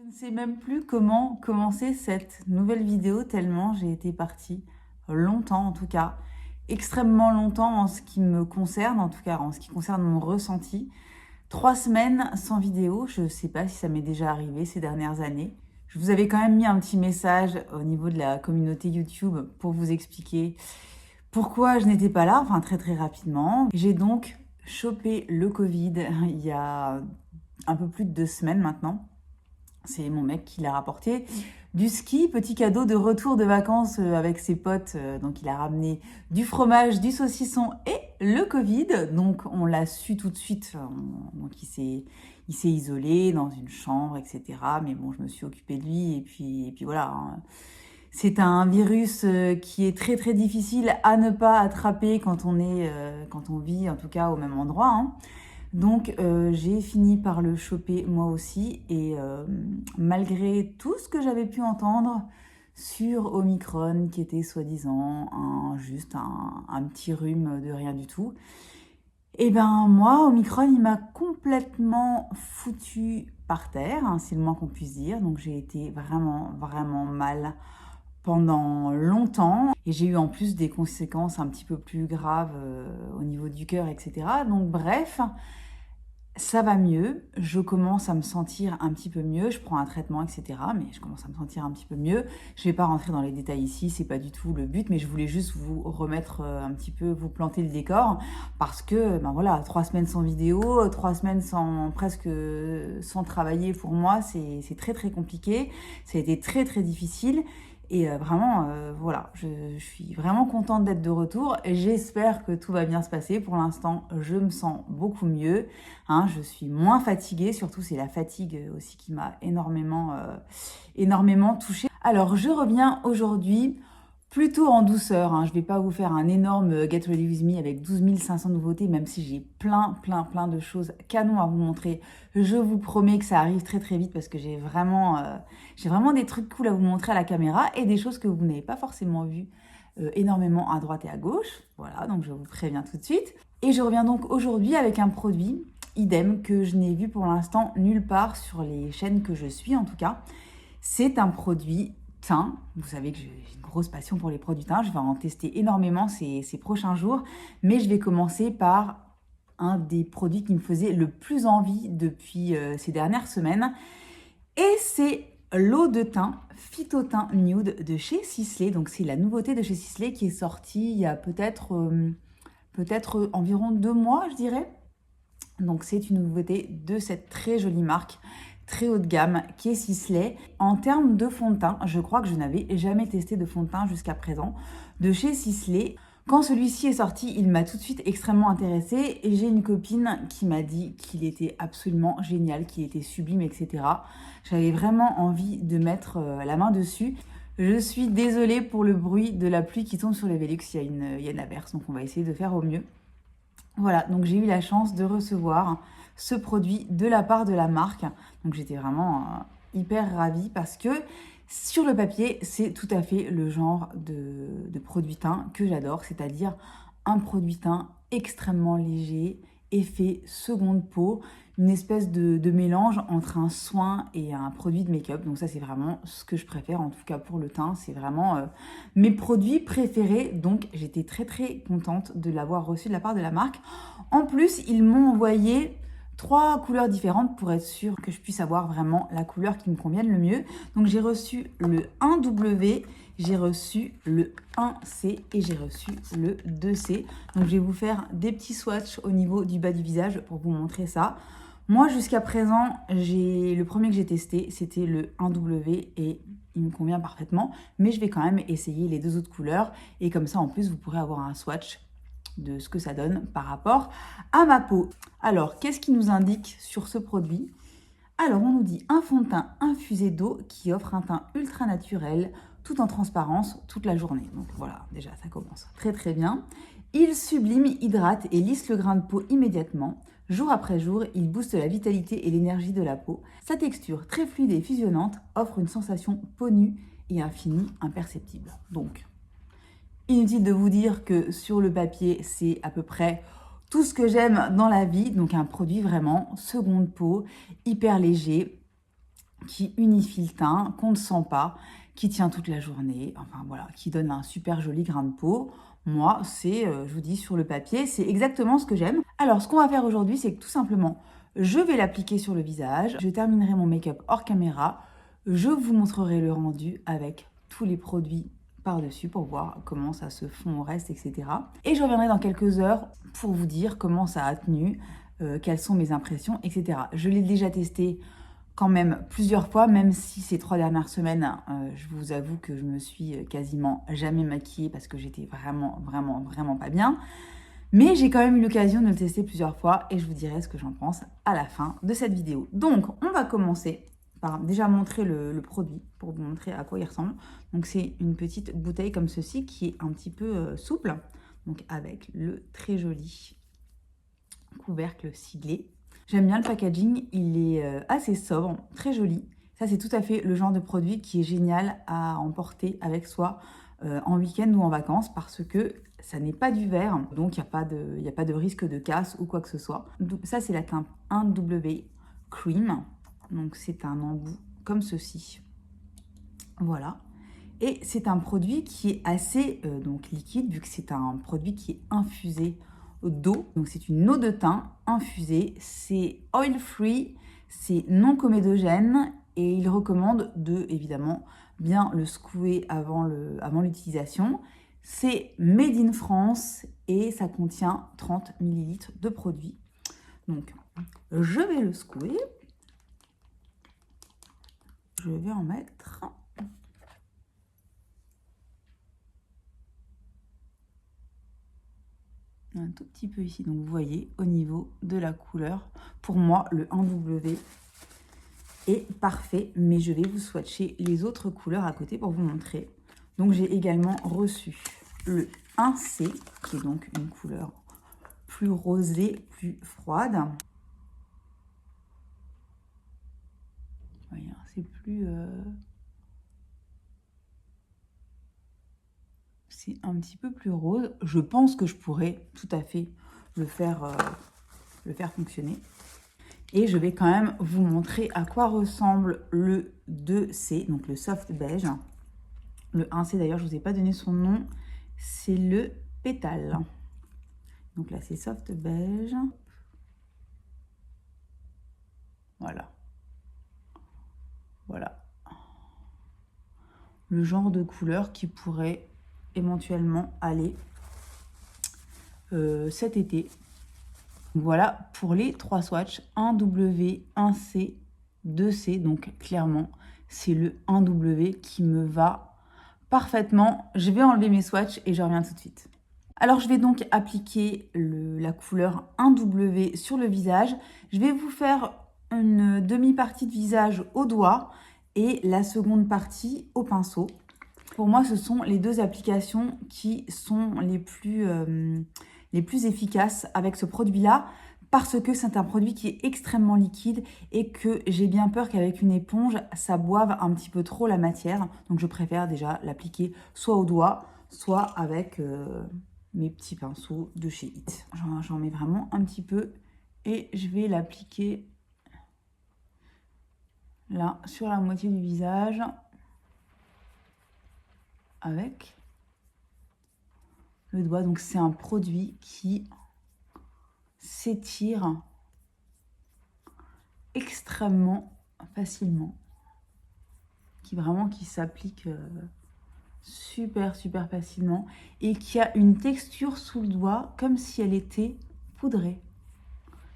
Je ne sais même plus comment commencer cette nouvelle vidéo tellement j'ai été partie longtemps en tout cas, extrêmement longtemps en ce qui me concerne, en tout cas en ce qui concerne mon ressenti. 3 semaines sans vidéo, je ne sais pas si ça m'est déjà arrivé ces dernières années. Je vous avais quand même mis un petit message au niveau de la communauté YouTube pour vous expliquer pourquoi je n'étais pas là, enfin très très rapidement. J'ai donc chopé le Covid il y a un peu plus de 2 semaines maintenant. C'est mon mec qui l'a rapporté. Du ski, petit cadeau de retour de vacances avec ses potes. Donc il a ramené du fromage, du saucisson et le Covid. Donc on l'a su tout de suite. Donc il s'est isolé dans une chambre, etc. Mais bon, je me suis occupée de lui. Et puis voilà, hein. C'est un virus qui est très très difficile à ne pas attraper quand on vit en tout cas au même endroit, hein. Donc j'ai fini par le choper moi aussi et malgré tout ce que j'avais pu entendre sur Omicron qui était soi-disant juste un petit rhume de rien du tout, et ben moi Omicron il m'a complètement foutu par terre, hein, c'est le moins qu'on puisse dire. Donc j'ai été vraiment vraiment mal pendant longtemps et j'ai eu en plus des conséquences un petit peu plus graves au niveau du cœur, etc. Donc bref, ça va mieux, je commence à me sentir un petit peu mieux, je prends un traitement, etc. Mais je commence à me sentir un petit peu mieux. Je vais pas rentrer dans les détails ici, c'est pas du tout le but, mais je voulais juste vous remettre un petit peu, vous planter le décor, parce que, ben voilà, 3 semaines sans vidéo, 3 semaines presque sans travailler pour moi, c'est très très compliqué, ça a été très très difficile. Et vraiment, voilà, je suis vraiment contente d'être de retour. J'espère que tout va bien se passer. Pour l'instant, je me sens beaucoup mieux, hein. Je suis moins fatiguée, surtout c'est la fatigue aussi qui m'a énormément touchée. Alors, je reviens aujourd'hui plutôt en douceur, hein. Je ne vais pas vous faire un énorme Get Ready With Me avec 12 500 nouveautés, même si j'ai plein de choses canon à vous montrer. Je vous promets que ça arrive très très vite parce que j'ai vraiment des trucs cool à vous montrer à la caméra et des choses que vous n'avez pas forcément vues énormément à droite et à gauche. Voilà, donc je vous préviens tout de suite. Et je reviens donc aujourd'hui avec un produit, idem, que je n'ai vu pour l'instant nulle part sur les chaînes que je suis en tout cas. C'est un produit teint. Vous savez que j'ai une grosse passion pour les produits teints. Je vais en tester énormément ces prochains jours. Mais je vais commencer par un des produits qui me faisait le plus envie depuis ces dernières semaines. Et c'est l'eau de teint Phytoteint Nude de chez Sisley. Donc c'est la nouveauté de chez Sisley qui est sortie il y a peut-être environ 2 mois, je dirais. Donc c'est une nouveauté de cette très jolie marque, très haut de gamme, qui est Sisley. En termes de fond de teint, je crois que je n'avais jamais testé de fond de teint jusqu'à présent de chez Sisley. Quand celui-ci est sorti, il m'a tout de suite extrêmement intéressée et j'ai une copine qui m'a dit qu'il était absolument génial, qu'il était sublime, etc. J'avais vraiment envie de mettre la main dessus. Je suis désolée pour le bruit de la pluie qui tombe sur les Velux, il y a une averse, donc on va essayer de faire au mieux. Voilà, donc j'ai eu la chance de recevoir ce produit de la part de la marque. Donc j'étais vraiment hyper ravie parce que sur le papier, c'est tout à fait le genre de produit teint que j'adore, c'est-à-dire un produit teint extrêmement léger, effet seconde peau, une espèce de mélange entre un soin et un produit de make-up. Donc ça, c'est vraiment ce que je préfère, en tout cas pour le teint. C'est vraiment mes produits préférés. Donc j'étais très très contente de l'avoir reçu de la part de la marque. En plus, ils m'ont envoyé 3 couleurs différentes pour être sûre que je puisse avoir vraiment la couleur qui me convienne le mieux. Donc j'ai reçu le 1W, j'ai reçu le 1C et j'ai reçu le 2C. Donc je vais vous faire des petits swatchs au niveau du bas du visage pour vous montrer ça. Moi jusqu'à présent, le premier que j'ai testé, c'était le 1W et il me convient parfaitement. Mais je vais quand même essayer les 2 autres couleurs et comme ça en plus vous pourrez avoir un swatch de ce que ça donne par rapport à ma peau. Alors, qu'est-ce qui nous indique sur ce produit? Alors, on nous dit un fond de teint infusé d'eau qui offre un teint ultra naturel, tout en transparence, toute la journée. Donc voilà, déjà, ça commence très très bien. Il sublime, hydrate et lisse le grain de peau immédiatement. Jour après jour, il booste la vitalité et l'énergie de la peau. Sa texture très fluide et fusionnante offre une sensation peau nue et un fini imperceptible. Donc, inutile de vous dire que sur le papier, c'est à peu près tout ce que j'aime dans la vie. Donc un produit vraiment seconde peau, hyper léger, qui unifie le teint, qu'on ne sent pas, qui tient toute la journée, enfin voilà, qui donne un super joli grain de peau. Moi, c'est, je vous dis, sur le papier, c'est exactement ce que j'aime. Alors, ce qu'on va faire aujourd'hui, c'est que tout simplement, je vais l'appliquer sur le visage, je terminerai mon make-up hors caméra, je vous montrerai le rendu avec tous les produits par-dessus pour voir comment ça se fond au reste, etc. Et je reviendrai dans quelques heures pour vous dire comment ça a tenu, quelles sont mes impressions, etc. Je l'ai déjà testé quand même plusieurs fois, même si ces 3 dernières semaines, je vous avoue que je me suis quasiment jamais maquillée parce que j'étais vraiment pas bien. Mais j'ai quand même eu l'occasion de le tester plusieurs fois et je vous dirai ce que j'en pense à la fin de cette vidéo. Donc, on va commencer par déjà montrer le produit pour vous montrer à quoi il ressemble. Donc, c'est une petite bouteille comme ceci qui est un petit peu souple, donc avec le très joli couvercle siglé. J'aime bien le packaging, il est assez sobre, très joli. Ça, c'est tout à fait le genre de produit qui est génial à emporter avec soi en week-end ou en vacances parce que ça n'est pas du verre, donc il n'y a pas de risque de casse ou quoi que ce soit. Donc, ça, c'est la teinte 1W Cream. Donc, c'est un embout comme ceci. Voilà. Et c'est un produit qui est assez donc liquide, vu que c'est un produit qui est infusé d'eau. Donc c'est une eau de teint infusée, c'est oil free, c'est non comédogène et il recommande de, évidemment, bien le secouer avant l'utilisation. C'est made in France et ça contient 30 ml de produit. Donc je vais le secouer. Je vais en mettre un tout petit peu ici. Donc vous voyez au niveau de la couleur, pour moi le 1W est parfait, mais je vais vous swatcher les autres couleurs à côté pour vous montrer. Donc j'ai également reçu le 1C qui est donc une couleur plus rosée, plus froide. Vous voyez, c'est plus c'est un petit peu plus rose. Je pense que je pourrais tout à fait le faire fonctionner. Et je vais quand même vous montrer à quoi ressemble le 2C, donc le soft beige. Le 1C d'ailleurs, je ne vous ai pas donné son nom, c'est le pétale. Donc là, c'est soft beige. Voilà. Voilà. Le genre de couleur qui pourrait éventuellement aller cet été. Voilà pour les 3 swatchs, 1W, 1C, 2C. Donc clairement, c'est le 1W qui me va parfaitement. Je vais enlever mes swatchs et je reviens tout de suite. Alors je vais donc appliquer la couleur 1W sur le visage. Je vais vous faire une demi-partie de visage au doigt et la seconde partie au pinceau. Pour moi, ce sont les 2 applications qui sont les plus efficaces avec ce produit-là parce que c'est un produit qui est extrêmement liquide et que j'ai bien peur qu'avec une éponge, ça boive un petit peu trop la matière. Donc je préfère déjà l'appliquer soit au doigt, soit avec mes petits pinceaux de chez It. J'en mets vraiment un petit peu et je vais l'appliquer là sur la moitié du visage avec le doigt. Donc c'est un produit qui s'étire extrêmement facilement, qui s'applique super facilement et qui a une texture sous le doigt comme si elle était poudrée.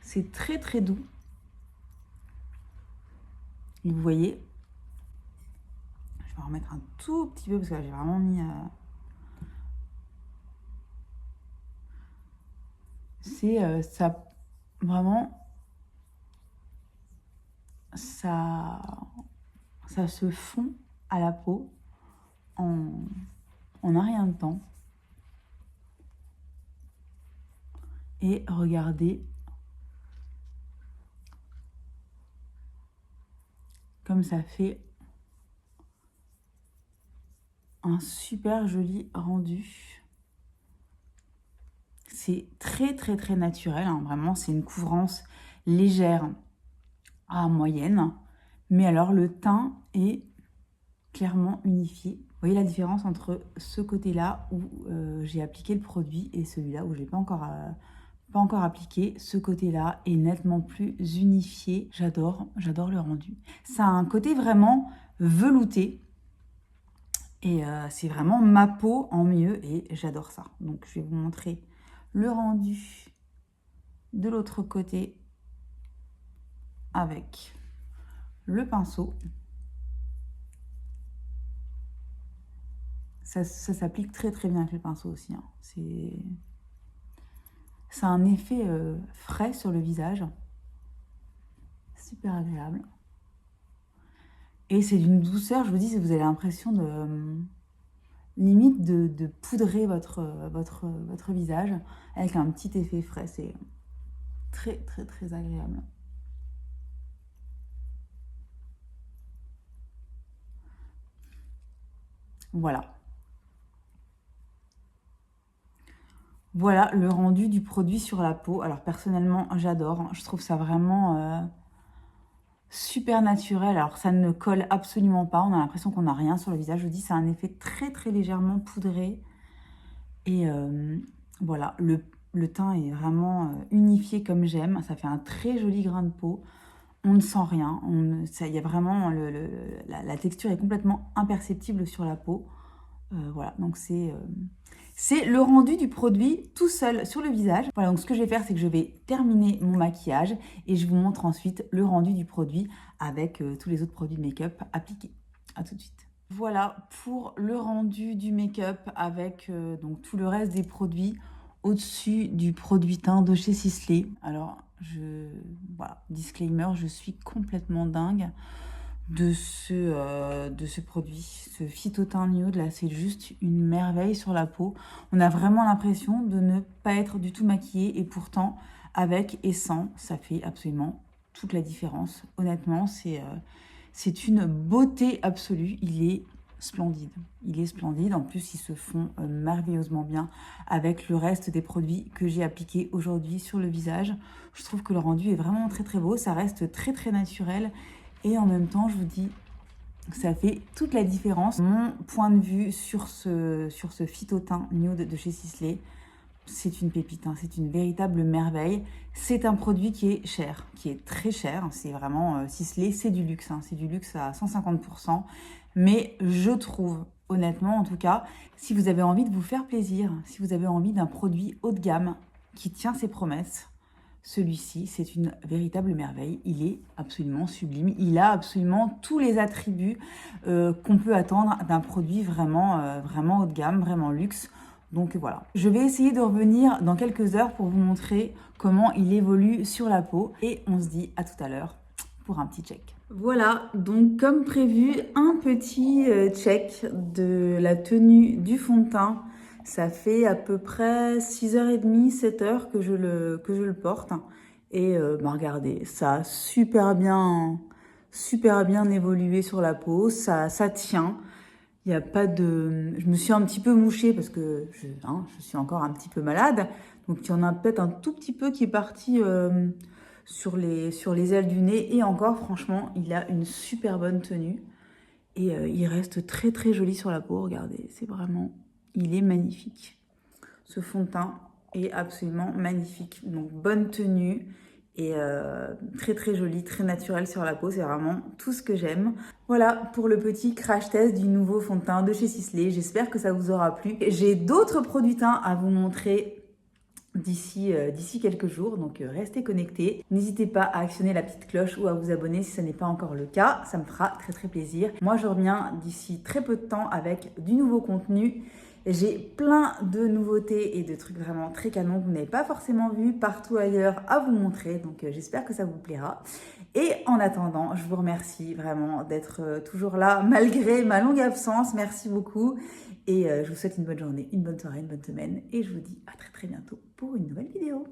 C'est très doux. Et vous voyez, je vais en remettre un tout petit peu parce que là j'ai vraiment mis c'est ça vraiment ça se fond à la peau en un rien de temps. Et regardez comme ça fait un super joli rendu. C'est très naturel, hein, vraiment, c'est une couvrance légère à moyenne, Mais alors, le teint est clairement unifié. Vous voyez la différence entre ce côté-là où j'ai appliqué le produit et celui-là où je ne l'ai pas encore appliqué. Ce côté-là est nettement plus unifié. J'adore le rendu. Ça a un côté vraiment velouté. Et c'est vraiment ma peau en mieux et j'adore ça. Donc je vais vous montrer le rendu de l'autre côté avec le pinceau. Ça s'applique très très bien avec le pinceau aussi. Hein. Ça a un effet frais sur le visage. Super agréable. Et c'est d'une douceur, je vous dis, vous avez l'impression de... limite de poudrer votre visage avec un petit effet frais. C'est très très très agréable. Voilà. Voilà le rendu du produit sur la peau. Alors personnellement, j'adore. Je trouve ça vraiment super naturel. Alors ça ne colle absolument pas. On a l'impression qu'on n'a rien sur le visage. Je vous dis, c'est un effet très très légèrement poudré. Et voilà, le teint est vraiment unifié comme j'aime. Ça fait un très joli grain de peau. On ne sent rien. Il y a vraiment la texture est complètement imperceptible sur la peau. Voilà, donc c'est le rendu du produit tout seul sur le visage. Voilà, donc ce que je vais faire, c'est que je vais terminer mon maquillage et je vous montre ensuite le rendu du produit avec tous les autres produits de make-up appliqués. À tout de suite. Voilà pour le rendu du make-up avec donc tout le reste des produits au-dessus du produit teint de chez Sisley. Alors, voilà, disclaimer, je suis complètement dingue de ce produit, ce Phytoteint Nude là, c'est juste une merveille sur la peau. On a vraiment l'impression de ne pas être du tout maquillé et pourtant avec et sans, ça fait absolument toute la différence. Honnêtement, c'est une beauté absolue. Il est splendide. Il est splendide. En plus, il se fond merveilleusement bien avec le reste des produits que j'ai appliqués aujourd'hui sur le visage. Je trouve que le rendu est vraiment très très beau. Ça reste très très naturel. Et en même temps, je vous dis, ça fait toute la différence. Mon point de vue sur ce Phytoteint Nude de chez Sisley, c'est une pépite, hein, c'est une véritable merveille. C'est un produit qui est cher, qui est très cher. C'est vraiment, Sisley, c'est du luxe. Hein, c'est du luxe à 150%. Mais je trouve, honnêtement en tout cas, si vous avez envie de vous faire plaisir, si vous avez envie d'un produit haut de gamme qui tient ses promesses, celui-ci, c'est une véritable merveille. Il est absolument sublime. Il a absolument tous les attributs qu'on peut attendre d'un produit vraiment, vraiment haut de gamme, vraiment luxe. Donc voilà. Je vais essayer de revenir dans quelques heures pour vous montrer comment il évolue sur la peau. Et on se dit à tout à l'heure pour un petit check. Voilà, donc comme prévu, un petit check de la tenue du fond de teint. Ça fait à peu près 6h30, 7h que je le porte. Et regardez, ça a super bien évolué sur la peau. Ça tient. Il n'y a pas de... Je me suis un petit peu mouchée parce que je suis encore un petit peu malade. Donc il y en a peut-être un tout petit peu qui est parti sur les ailes du nez. Et encore, franchement, il a une super bonne tenue. Et il reste très très joli sur la peau. Regardez, c'est vraiment... Il est magnifique. Ce fond de teint est absolument magnifique. Donc, bonne tenue et très très joli, très naturel sur la peau. C'est vraiment tout ce que j'aime. Voilà pour le petit crash test du nouveau fond de teint de chez Sisley. J'espère que ça vous aura plu. J'ai d'autres produits teints à vous montrer d'ici quelques jours, donc restez connectés. N'hésitez pas à actionner la petite cloche ou à vous abonner si ce n'est pas encore le cas, ça me fera très très plaisir. Moi je reviens d'ici très peu de temps avec du nouveau contenu. J'ai plein de nouveautés et de trucs vraiment très canons que vous n'avez pas forcément vu partout ailleurs à vous montrer, donc j'espère que ça vous plaira. Et en attendant, je vous remercie vraiment d'être toujours là malgré ma longue absence, merci beaucoup. Et je vous souhaite une bonne journée, une bonne soirée, une bonne semaine. Et je vous dis à très très bientôt pour une nouvelle vidéo.